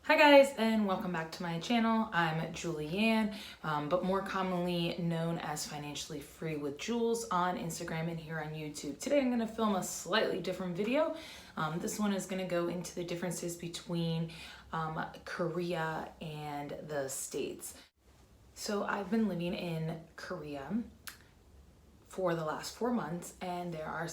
Hi guys, and welcome back to my channel. I'm Julianne, but more commonly known as Financially Free with Jules on Instagram and here on YouTube. Today I'm going to film a slightly different video. This one is going to go into the differences between Korea and the States. So I've been living in Korea for the last 4 months, and there are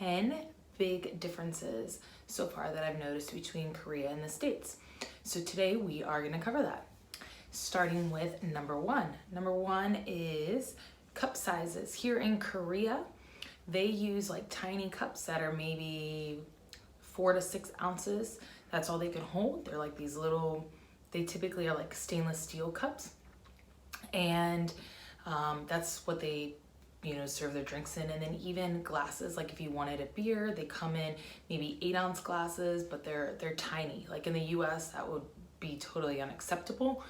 10 big differences so far that I've noticed between Korea and the States. So today we are going to cover that. Starting with number one. Number one is cup sizes. Here in Korea, they use like tiny cups that are maybe 4 to 6 ounces. That's all they can hold. They're like these little, they typically are like stainless steel cups. And that's what they serve their drinks in. And then even glasses, like if you wanted a beer, they come in maybe 8-ounce glasses, but they're tiny. Like in the US, that would be totally unacceptable.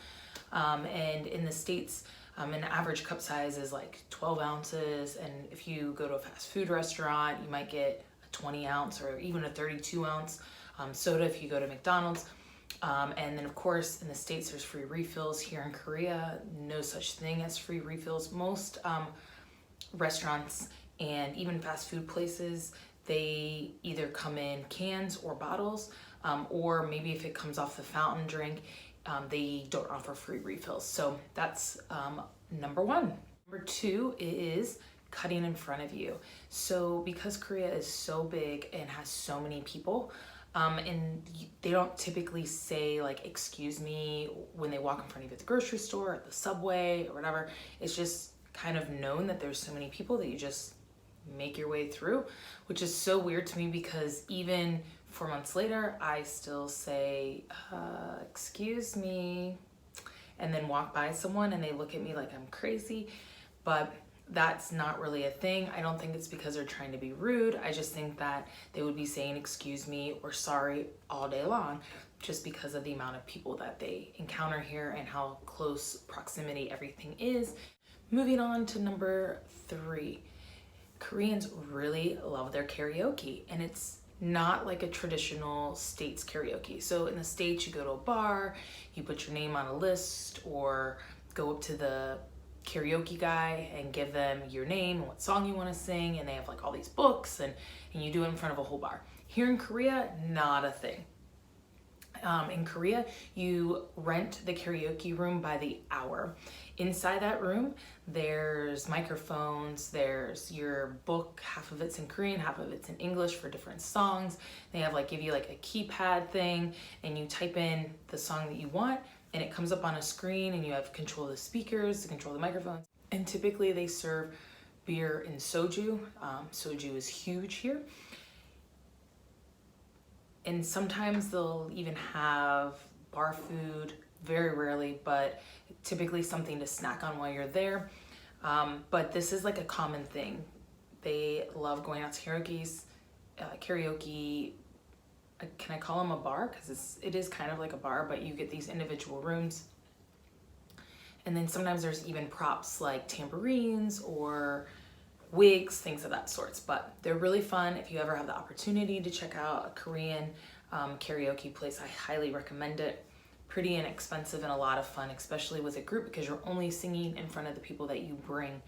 And in the States, an average cup size is like 12 ounces. And if you go to a fast food restaurant, you might get a 20-ounce or even a 32-ounce soda if you go to McDonald's. And then of course in the States there's free refills. Here in Korea, no such thing as free refills. Most restaurants and even fast food places, they either come in cans or bottles, or maybe if it comes off the fountain drink, they don't offer free refills. So that's number one. Number two is cutting in front of you. So because Korea is so big and has so many people, and they don't typically say like excuse me when they walk in front of you at the grocery store, at the subway, or whatever. It's just kind of known that there's so many people that you just make your way through, which is so weird to me because even 4 months later, I still say, excuse me, and then walk by someone and they look at me like I'm crazy. But that's not really a thing. I don't think it's because they're trying to be rude. I just think that they would be saying excuse me or sorry all day long just because of the amount of people that they encounter here and how close proximity everything is. Moving on to number three. Koreans really love their karaoke, and it's not like a traditional States karaoke. So in the States, you go to a bar, you put your name on a list, or go up to the karaoke guy and give them your name and what song you want to sing, and they have like all these books, and you do it in front of a whole bar. Here in Korea, not a thing. In Korea, you rent the karaoke room by the hour. Inside that room, there's microphones, there's your book, half of it's in Korean, half of it's in English for different songs. They have give you like a keypad thing, and you type in the song that you want, and it comes up on a screen, and you have control of the speakers, to control the microphones. And typically they serve beer and soju. Soju is huge here. And sometimes they'll even have bar food, very rarely, but typically something to snack on while you're there. But this is like a common thing. They love going out to karaoke. Can I call them a bar? Because it is kind of like a bar, but you get these individual rooms. And then sometimes there's even props like tambourines or wigs, things of that sorts. But they're really fun. If you ever have the opportunity to check out a Korean karaoke place, I highly recommend it. Pretty inexpensive and a lot of fun, especially with a group, because you're only singing in front of the people that you bring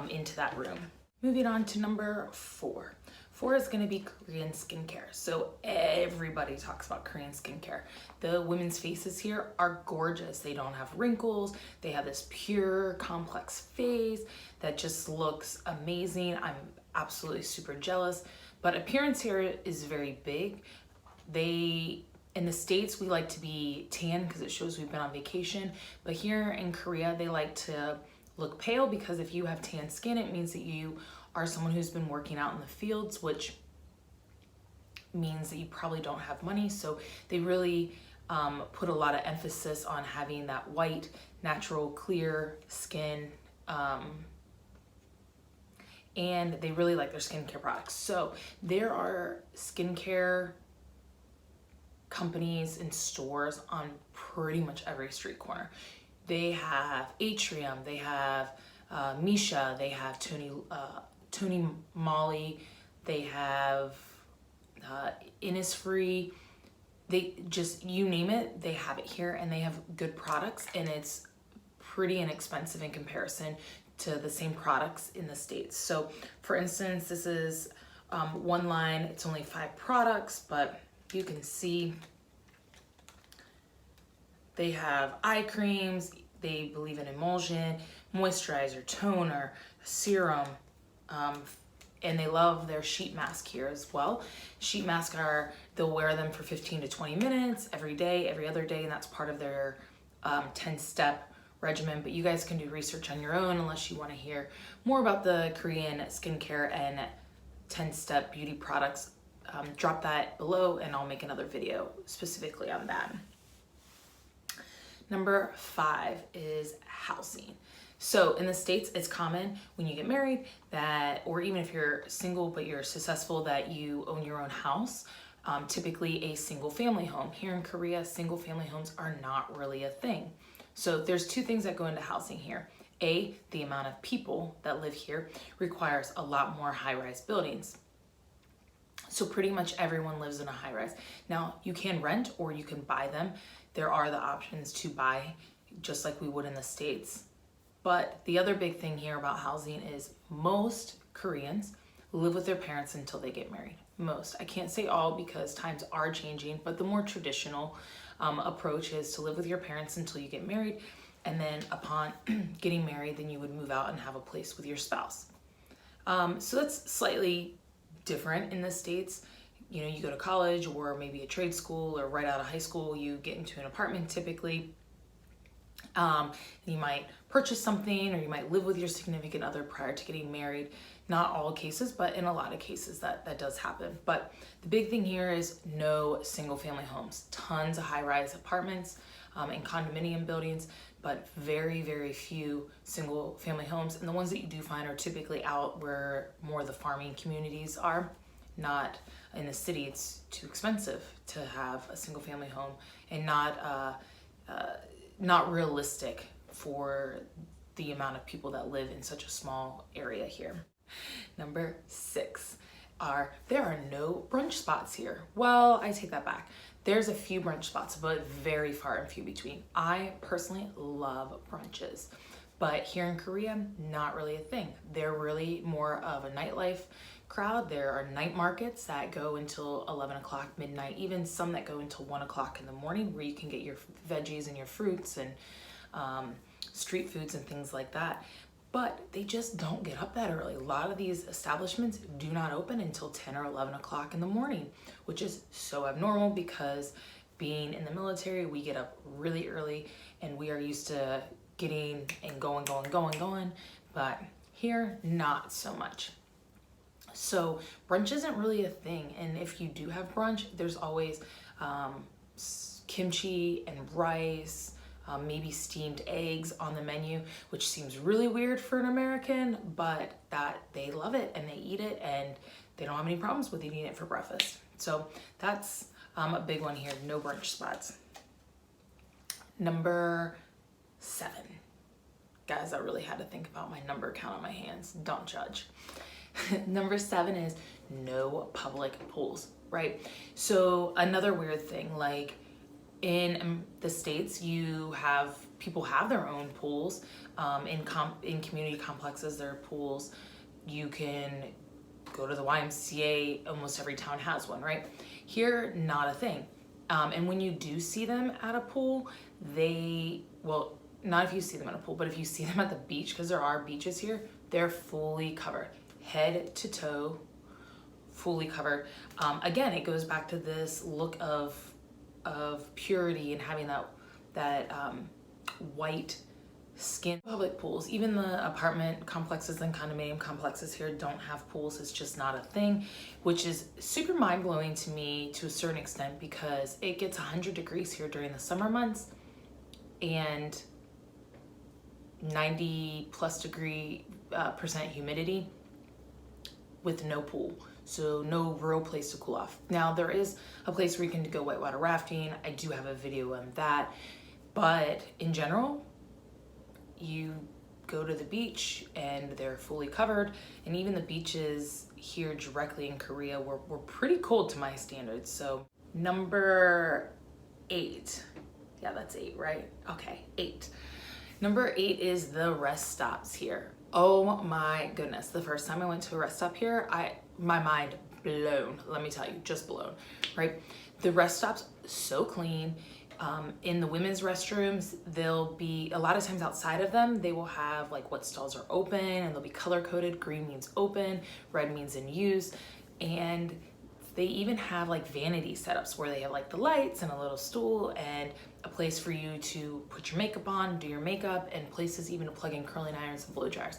into that room. Moving on to number four. 4 is going to be Korean skincare. So everybody talks about Korean skincare. The women's faces here are gorgeous. They don't have wrinkles. They have this pure, complex face that just looks amazing. I'm absolutely super jealous. But appearance here is very big. In the States, we like to be tan because it shows we've been on vacation. But here in Korea, they like to look pale because if you have tan skin, it means that you are someone who's been working out in the fields, which means that you probably don't have money. So they really put a lot of emphasis on having that white, natural, clear skin. And they really like their skincare products. So there are skincare companies and stores on pretty much every street corner. They have Atrium, they have Misha, they have Tony Moly, they have Innisfree. they just, you name it, they have it here, and they have good products, and it's pretty inexpensive in comparison to the same products in the States. So for instance, this is one line, it's only 5 products, but you can see they have eye creams, they believe in emulsion, moisturizer, toner, serum, and they love their sheet mask here as well. Sheet masks are, they'll wear them for 15 to 20 minutes every day, every other day, and that's part of their 10-step regimen. But you guys can do research on your own unless you want to hear more about the Korean skincare and 10-step beauty products. Drop that below and I'll make another video specifically on that. Number 5 is housing. So in the States, it's common when you get married that, or even if you're single but you're successful, that you own your own house, typically a single family home. Here in Korea, single family homes are not really a thing. So there's 2 things that go into housing here. A, the amount of people that live here requires a lot more high-rise buildings. So pretty much everyone lives in a high-rise. Now, you can rent or you can buy them. There are the options to buy, just like we would in the States. But the other big thing here about housing is most Koreans live with their parents until they get married. Most. I can't say all because times are changing, but the more traditional approach is to live with your parents until you get married, and then upon getting married, then you would move out and have a place with your spouse. So that's slightly different in the States. You know, you go to college or maybe a trade school, or right out of high school, you get into an apartment typically. You might purchase something, or you might live with your significant other prior to getting married. Not all cases, but in a lot of cases that does happen. But the big thing here is no single family homes. Tons of high-rise apartments and condominium buildings, but very, very few single family homes. And the ones that you do find are typically out where more of the farming communities are. Not in the city. It's too expensive to have a single family home, and not realistic for the amount of people that live in such a small area here. Number 6 there are no brunch spots here. Well, I take that back. There's a few brunch spots, but very far and few between. I personally love brunches, but here in Korea, not really a thing. They're really more of a nightlife crowd. There are night markets that go until 11 o'clock, midnight, even some that go until 1 o'clock in the morning, where you can get your veggies and your fruits and street foods and things like that. But they just don't get up that early. A lot of these establishments do not open until 10 or 11 o'clock in the morning, which is so abnormal because being in the military, we get up really early and we are used to getting and going. But here, not so much. So brunch isn't really a thing. And if you do have brunch, there's always kimchi and rice, maybe steamed eggs on the menu, which seems really weird for an American, but that they love it and they eat it and they don't have any problems with eating it for breakfast. So that's a big one here, no brunch spots. Number 7. Guys, I really had to think about my number count on my hands. Don't judge. Number 7 is no public pools, right? So another weird thing, like in the States, people have their own pools. In community complexes, there are pools. You can go to the YMCA, almost every town has one, right? Here, not a thing. And when you do see them at a pool, not if you see them at a pool, but if you see them at the beach, because there are beaches here, they're fully covered, head to toe, fully covered. Again, it goes back to this look of purity and having that white skin. Public pools, even the apartment complexes and condominium complexes here don't have pools. It's just not a thing, which is super mind-blowing to me to a certain extent, because it gets 100 degrees here during the summer months and 90+% humidity with no pool. So no real place to cool off. Now there is a place where you can go whitewater rafting. I do have a video on that, but in general, you go to the beach and they're fully covered. And even the beaches here directly in Korea were pretty cold to my standards. So Number 8. Yeah, that's 8, right? Okay, 8. Number 8 is the rest stops here. Oh my goodness. The first time I went to a rest stop here, my mind blown. Let me tell you, just blown, right? The rest stops so clean. In the women's restrooms, they'll be, a lot of times outside of them, they will have like what stalls are open, and they'll be color coded. Green means open, red means in use. And they even have like vanity setups where they have like the lights and a little stool and a place for you to put your makeup on, do your makeup, and places even to plug in curling irons and blow dryers.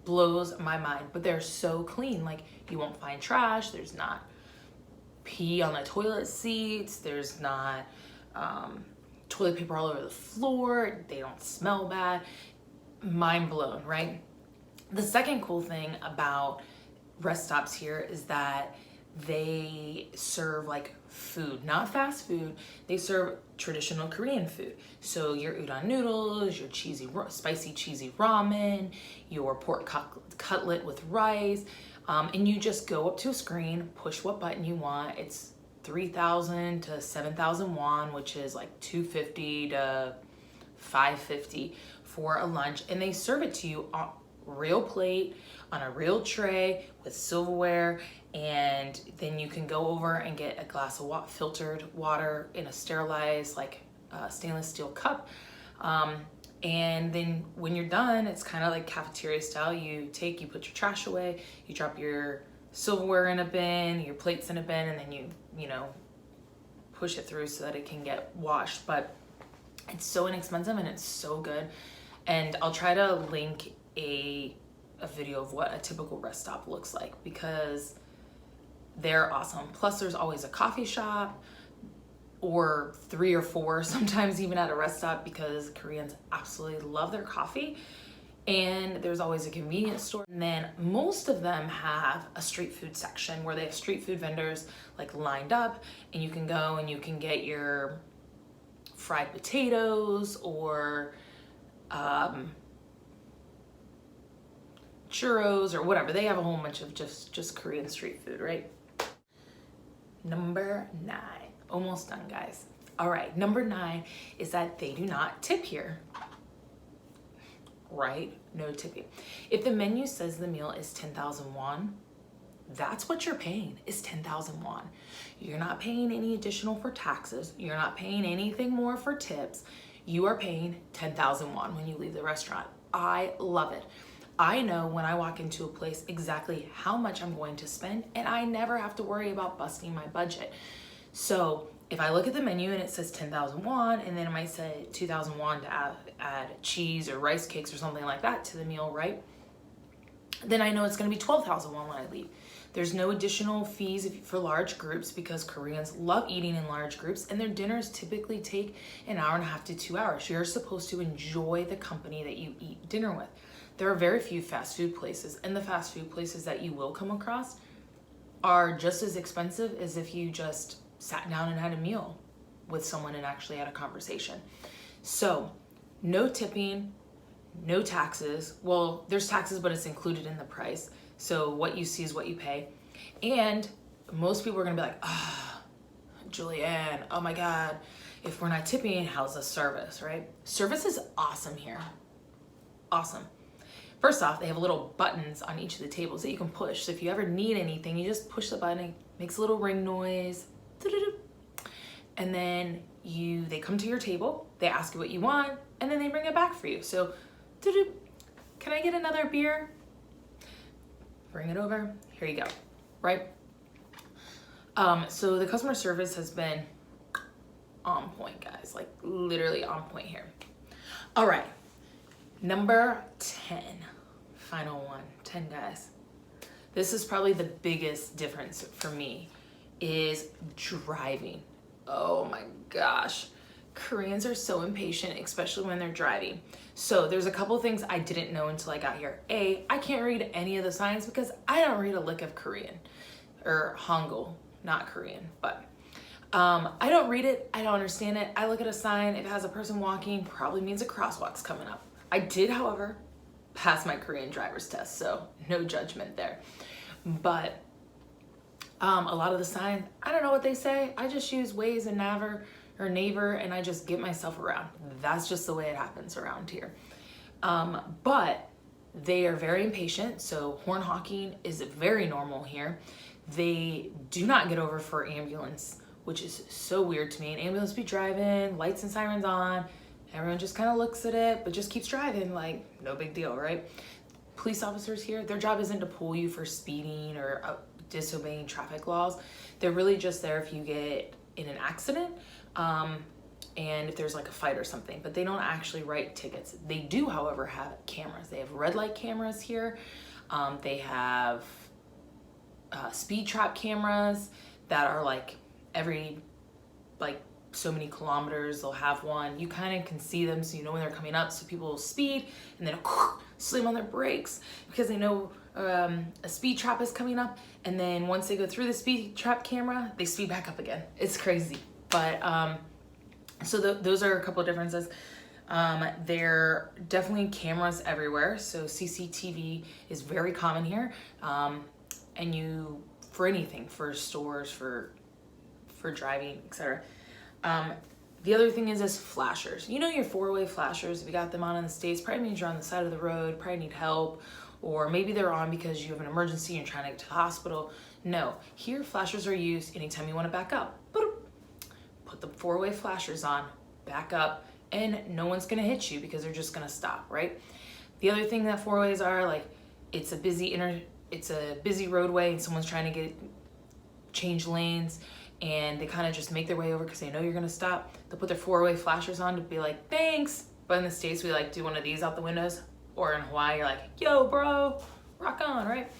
Blows my mind, but they're so clean. Like, you won't find trash. There's not pee on the toilet seats. There's not toilet paper all over the floor. They don't smell bad. Mind blown, right? The second cool thing about rest stops here is that they serve like food, not fast food. They serve traditional Korean food. So your udon noodles, your spicy cheesy ramen, your pork cutlet with rice, and you just go up to a screen, push what button you want. It's 3,000 to 7,000 won, which is like 250 to 550 for a lunch, and they serve it to you on real plate, on a real tray with silverware, and then you can go over and get a glass of filtered water in a sterilized like stainless steel cup, and then when you're done, it's kind of like cafeteria style. You put your trash away, you drop your silverware in a bin, your plates in a bin, and then you know, push it through so that it can get washed. But it's so inexpensive and it's so good, and I'll try to link a video of what a typical rest stop looks like, because they're awesome. Plus there's always a coffee shop, or 3 or 4 sometimes even at a rest stop, because Koreans absolutely love their coffee. And there's always a convenience store. And then most of them have a street food section where they have street food vendors like lined up, and you can go and you can get your fried potatoes or churros or whatever. They have a whole bunch of just Korean street food, right? Number 9, almost done, guys. All right, number 9 is that they do not tip here, right? No tipping. If the menu says the meal is 10,000 won, that's what you're paying, is 10,000 won. You're not paying any additional for taxes. You're not paying anything more for tips. You are paying 10,000 won when you leave the restaurant. I love it. I know when I walk into a place exactly how much I'm going to spend, and I never have to worry about busting my budget. So if I look at the menu and it says 10,000 won, and then it might say 2,000 won to add cheese or rice cakes or something like that to the meal, right? Then I know it's gonna be 12,000 won when I leave. There's no additional fees for large groups, because Koreans love eating in large groups, and their dinners typically take an hour and a half to 2 hours. You're supposed to enjoy the company that you eat dinner with. There are very few fast food places, and the fast food places that you will come across are just as expensive as if you just sat down and had a meal with someone and actually had a conversation. So no tipping, no taxes. Well, there's taxes, but it's included in the price. So what you see is what you pay. And most people are gonna be like, Julianne, oh my God, if we're not tipping, how's the service, right? Service is awesome here, awesome. First off, they have little buttons on each of the tables that you can push. So if you ever need anything, you just push the button, it makes a little ring noise. And then they come to your table, they ask you what you want, and then they bring it back for you. So, can I get another beer? Bring it over, here you go, right? So the customer service has been on point, guys, like literally on point here. All right, number 10, final one, 10 guys. This is probably the biggest difference for me, is driving. Oh my gosh. Koreans are so impatient, especially when they're driving. So there's a couple things I didn't know until I got here. A, I can't read any of the signs because I don't read a lick of Korean, or Hangul, not Korean, but I don't read it, I don't understand it. I look at a sign, if it has a person walking, probably means a crosswalk's coming up. I did, however, pass my Korean driver's test, so no judgment there. But A lot of the signs, I don't know what they say. I just use Waze and Naver and I just get myself around. That's just the way it happens around here. But they are very impatient, so horn honking is very normal here. They do not get over for ambulance, which is so weird to me. An ambulance be driving, lights and sirens on, everyone just kind of looks at it, but just keeps driving, like no big deal, right? Police officers here, their job isn't to pull you for speeding or disobeying traffic laws. They're really just there if you get in an accident, and if there's like a fight or something, but they don't actually write tickets. They do, however, have cameras. They have red light cameras here. They have speed trap cameras that are like every like so many kilometers they'll have one. You kind of can see them, so you know when they're coming up, so people will speed and then slam on their brakes because they know a speed trap is coming up, and then once they go through the speed trap camera, they speed back up again. It's crazy. But so those are a couple of differences. There are definitely cameras everywhere, so CCTV is very common here. And you, for anything, for stores, for driving, etc. The other thing is flashers. You know your four-way flashers, if you got them on in the States, probably means you're on the side of the road, probably need help, or maybe they're on because you have an emergency and you're trying to get to the hospital. No, here flashers are used anytime you want to back up. Put the four-way flashers on, back up, and no one's gonna hit you because they're just gonna stop, right? The other thing that four-ways are, like, it's a busy roadway and someone's trying to change lanes, and they kind of just make their way over because they know you're gonna stop. They'll put their four-way flashers on to be like, thanks. But in the States, we like do one of these out the windows, or in Hawaii, you're like, yo, bro, rock on, right?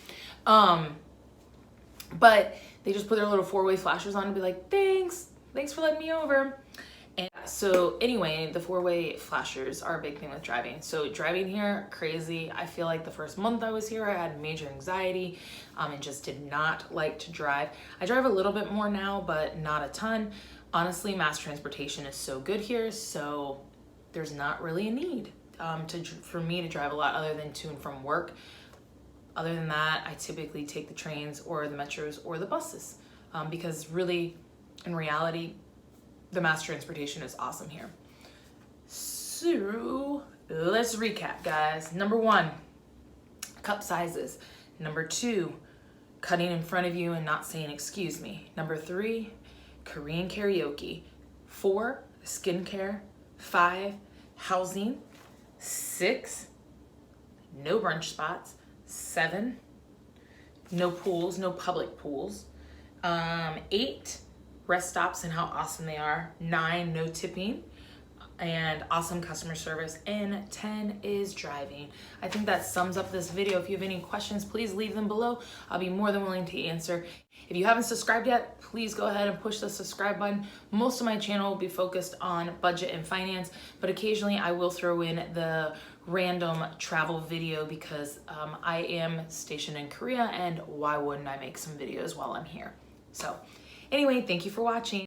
But they just put their little four-way flashers on and be like, thanks for letting me over. And so anyway, the four-way flashers are a big thing with driving. So driving here, crazy. I feel like the first month I was here, I had major anxiety and just did not like to drive. I drive a little bit more now, but not a ton. Honestly, mass transportation is so good here, so there's not really a need for me to drive a lot other than to and from work. Other than that, I typically take the trains or the metros or the buses because really, in reality, the mass transportation is awesome here. So let's recap, guys. Number 1, cup sizes. Number 2, cutting in front of you and not saying excuse me. Number 3, Korean karaoke. 4, skincare. 5, housing. 6, no brunch spots. 7, no pools, no public pools. 8, rest stops and how awesome they are. 9, no tipping and awesome customer service. And 10 is driving. I think that sums up this video. If you have any questions, please leave them below. I'll be more than willing to answer. If you haven't subscribed yet, please go ahead and push the subscribe button. Most of my channel will be focused on budget and finance, but occasionally I will throw in the random travel video because I am stationed in Korea, and why wouldn't I make some videos while I'm here? So anyway, thank you for watching.